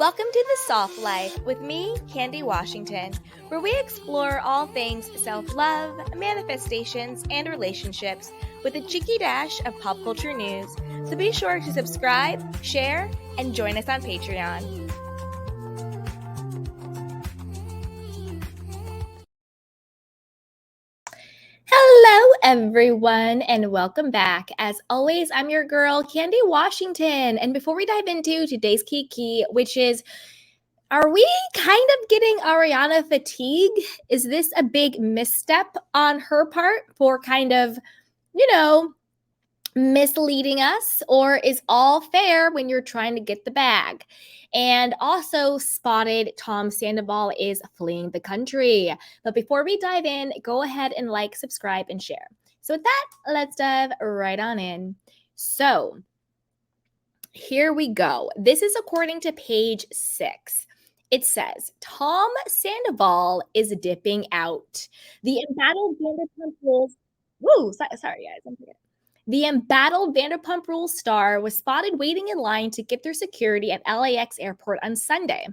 Welcome to The Soft Life with me, Candy Washington, where we explore all things self-love, manifestations, and relationships with a cheeky dash of pop culture news. So be sure to subscribe, share, and join us on Patreon. Hello, everyone, and welcome back. As always, I'm your girl, Candy Washington. And before we dive into today's key, which is, are we kind of getting Ariana fatigue? Is this a big misstep on her part for kind of, misleading us? Or is all fair when you're trying to get the bag? And also spotted Tom Sandoval is fleeing the country. But before we dive in, go ahead and like, subscribe, and share. So with that, let's dive right on in. So here we go. This is according to page 6. It says, Tom Sandoval is dipping out. The embattled Vanderpump Rules. Sorry guys, I'm forgetting. The embattled Vanderpump Rules star was spotted waiting in line to get their security at LAX airport on Sunday.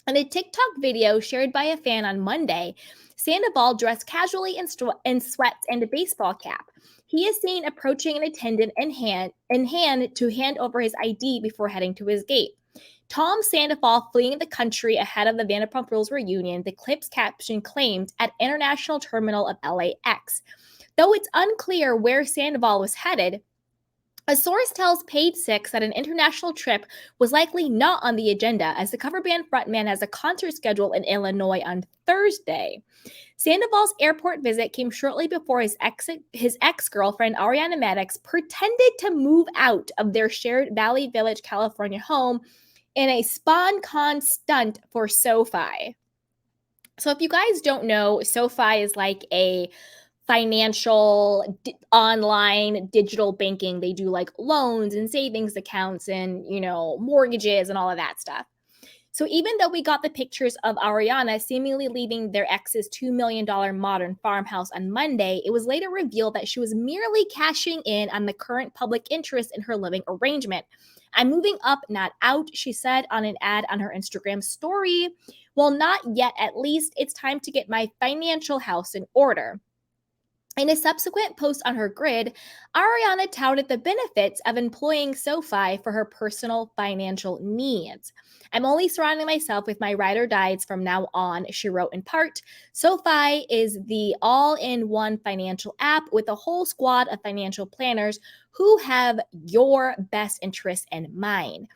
In a TikTok video shared by a fan on Monday, Sandoval dressed casually in sweats and a baseball cap. He is seen approaching an attendant in hand to hand over his ID before heading to his gate. Tom Sandoval fleeing the country ahead of the Vanderpump Rules reunion, the clip's caption claimed, at International Terminal of LAX. Though it's unclear where Sandoval was headed, a source tells Page 6 that an international trip was likely not on the agenda, as the cover band frontman has a concert schedule in Illinois on Thursday. Sandoval's airport visit came shortly before his ex-girlfriend, Ariana Madix, pretended to move out of their shared Valley Village, California home in a SponCon stunt for SoFi. So if you guys don't know, SoFi is like a financial online digital banking. They do like loans and savings accounts and, mortgages and all of that stuff. So even though we got the pictures of Ariana seemingly leaving their ex's $2 million modern farmhouse on Monday, it was later revealed that she was merely cashing in on the current public interest in her living arrangement. I'm moving up, not out, she said on an ad on her Instagram story. Well, not yet, at least. It's time to get my financial house in order. In a subsequent post on her grid, Ariana touted the benefits of employing SoFi for her personal financial needs. I'm only surrounding myself with my ride or dies from now on, she wrote in part. SoFi is the all-in-one financial app with a whole squad of financial planners who have your best interests in mind.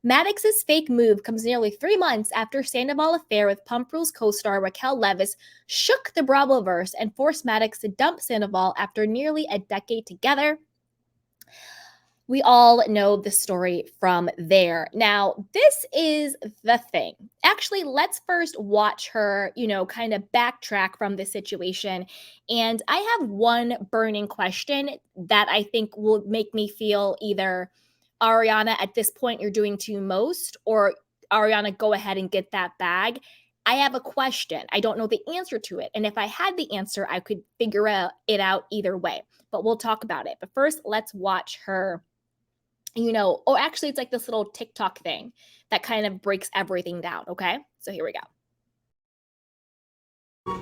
Madix's fake move comes nearly 3 months after Sandoval's affair with Pump Rules co-star Raquel Leviss shook the Bravoverse and forced Madix to dump Sandoval after nearly a decade together. We all know the story from there. Now, this is the thing. Actually, let's first watch her, kind of backtrack from this situation. And I have one burning question that I think will make me feel either Ariana, at this point, you're doing too most, or Ariana, go ahead and get that bag. I have a question. I don't know the answer to it. And if I had the answer, I could figure it out either way. But we'll talk about it. But first, let's watch her, actually, it's like this little TikTok thing that kind of breaks everything down. Okay, so here we go.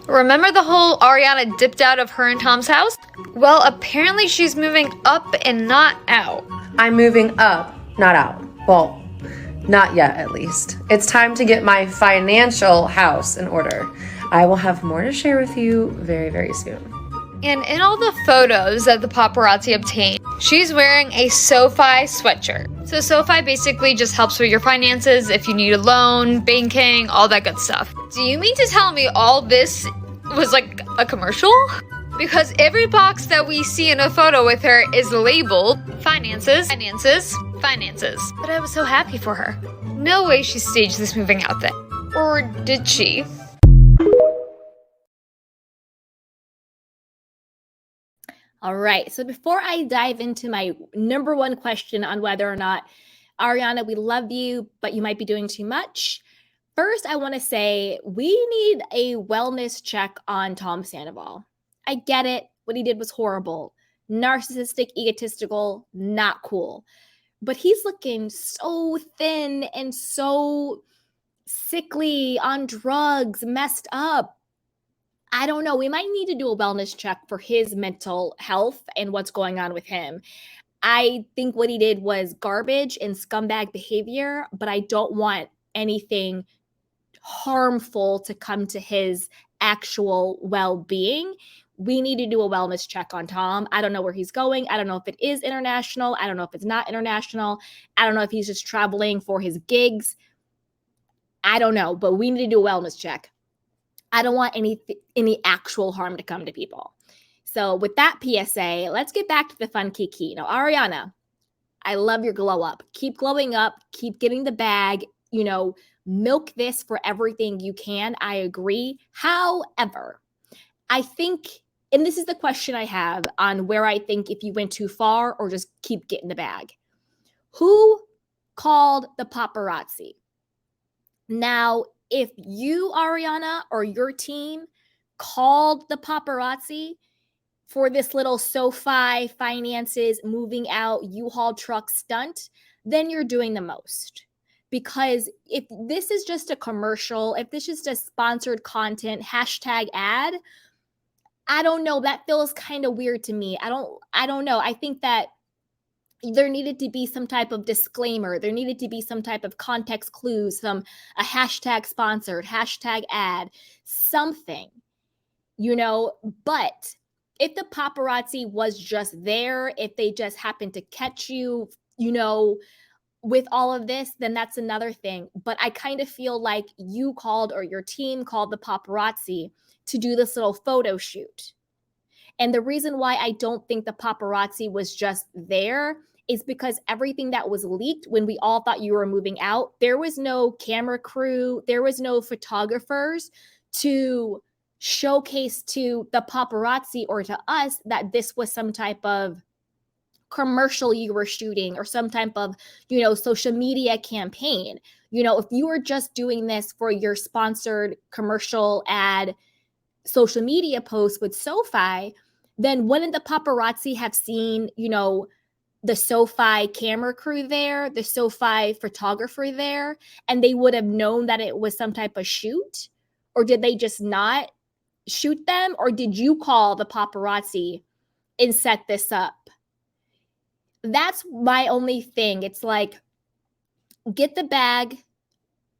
Remember the whole Ariana dipped out of her and Tom's house? Well, apparently she's moving up and not out. I'm moving up, not out. Well, not yet at least. It's time to get my financial house in order. I will have more to share with you very, very soon. And in all the photos that the paparazzi obtained, she's wearing a SoFi sweatshirt. So SoFi basically just helps with your finances if you need a loan, banking, all that good stuff. Do you mean to tell me all this was like a commercial? Because every box that we see in a photo with her is labeled finances, finances, finances. But I was so happy for her. No way she staged this moving out thing. Or did she? All right, so before I dive into my number one question on whether or not, Ariana, we love you, but you might be doing too much. First, I want to say we need a wellness check on Tom Sandoval. I get it. What he did was horrible. Narcissistic, egotistical, not cool. But he's looking so thin and so sickly, on drugs, messed up. I don't know. We might need to do a wellness check for his mental health and what's going on with him. I think what he did was garbage and scumbag behavior, but I don't want anything harmful to come to his actual well-being. We need to do a wellness check on Tom. I don't know where he's going. I don't know if it is international. I don't know if it's not international. I don't know if he's just traveling for his gigs. I don't know, but we need to do a wellness check. I don't want any actual harm to come to people. So with that PSA, let's get back to the fun kiki. Now, Ariana, I love your glow up. Keep glowing up. Keep getting the bag. Milk this for everything you can. I agree. However, I think, and this is the question I have on where I think if you went too far or just keep getting the bag. Who called the paparazzi? Now, if you, Ariana, or your team called the paparazzi for this little SoFi finances moving out U-Haul truck stunt, then you're doing the most. Because if this is just a commercial, if this is just sponsored content, hashtag ad, I don't know. That feels kind of weird to me. I don't know. I think that there needed to be some type of disclaimer. There needed to be some type of context clues, a hashtag sponsored, hashtag ad, something, but if the paparazzi was just there, if they just happened to catch you, with all of this, then that's another thing. But I kind of feel like you called, or your team called, the paparazzi to do this little photo shoot. And the reason why I don't think the paparazzi was just there is because everything that was leaked when we all thought you were moving out, there was no camera crew, there was no photographers to showcase to the paparazzi or to us that this was some type of commercial you were shooting or some type of, social media campaign. If you were just doing this for your sponsored commercial ad, social media post with SoFi, then wouldn't the paparazzi have seen, the SoFi camera crew there, the SoFi photographer there, and they would have known that it was some type of shoot? Or did they just not shoot them? Or did you call the paparazzi and set this up? That's my only thing. It's like, get the bag,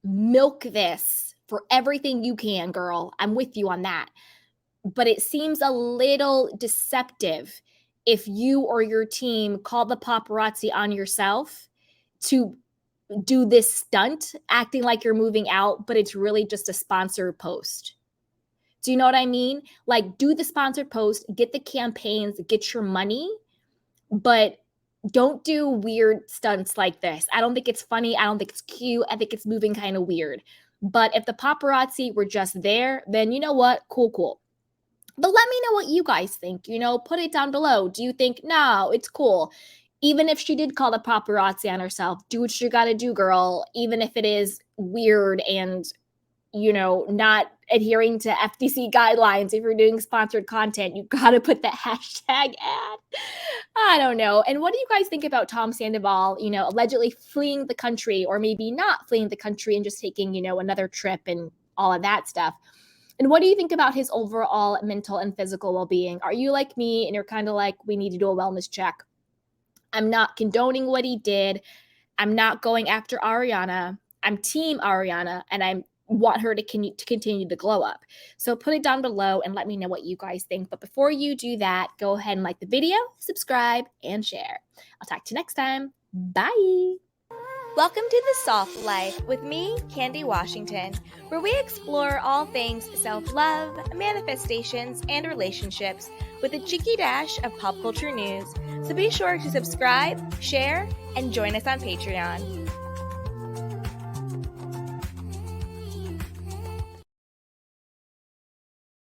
milk this for everything you can, girl. I'm with you on that. But it seems a little deceptive if you or your team call the paparazzi on yourself to do this stunt, acting like you're moving out, but it's really just a sponsored post. Do you know what I mean? Like, do the sponsored post, get the campaigns, get your money, but don't do weird stunts like this. I don't think it's funny. I don't think it's cute. I think it's moving kind of weird. But if the paparazzi were just there, then you know what? Cool. But let me know what you guys think. Put it down below. Do you think, no, it's cool? Even if she did call the paparazzi on herself, do what you got to do, girl. Even if it is weird and, not adhering to FTC guidelines. If you're doing sponsored content, you got to put the hashtag ad. I don't know. And what do you guys think about Tom Sandoval, allegedly fleeing the country, or maybe not fleeing the country and just taking, another trip and all of that stuff? And what do you think about his overall mental and physical well-being? Are you like me and you're kind of like, we need to do a wellness check? I'm not condoning what he did. I'm not going after Ariana. I'm team Ariana, and I want her to continue to glow up. So put it down below and let me know what you guys think. But before you do that, go ahead and like the video, subscribe, and share. I'll talk to you next time. Bye. Welcome to The Soft Life with me, Candy Washington, where we explore all things self-love, manifestations, and relationships with a cheeky dash of pop culture news. So be sure to subscribe, share, and join us on Patreon.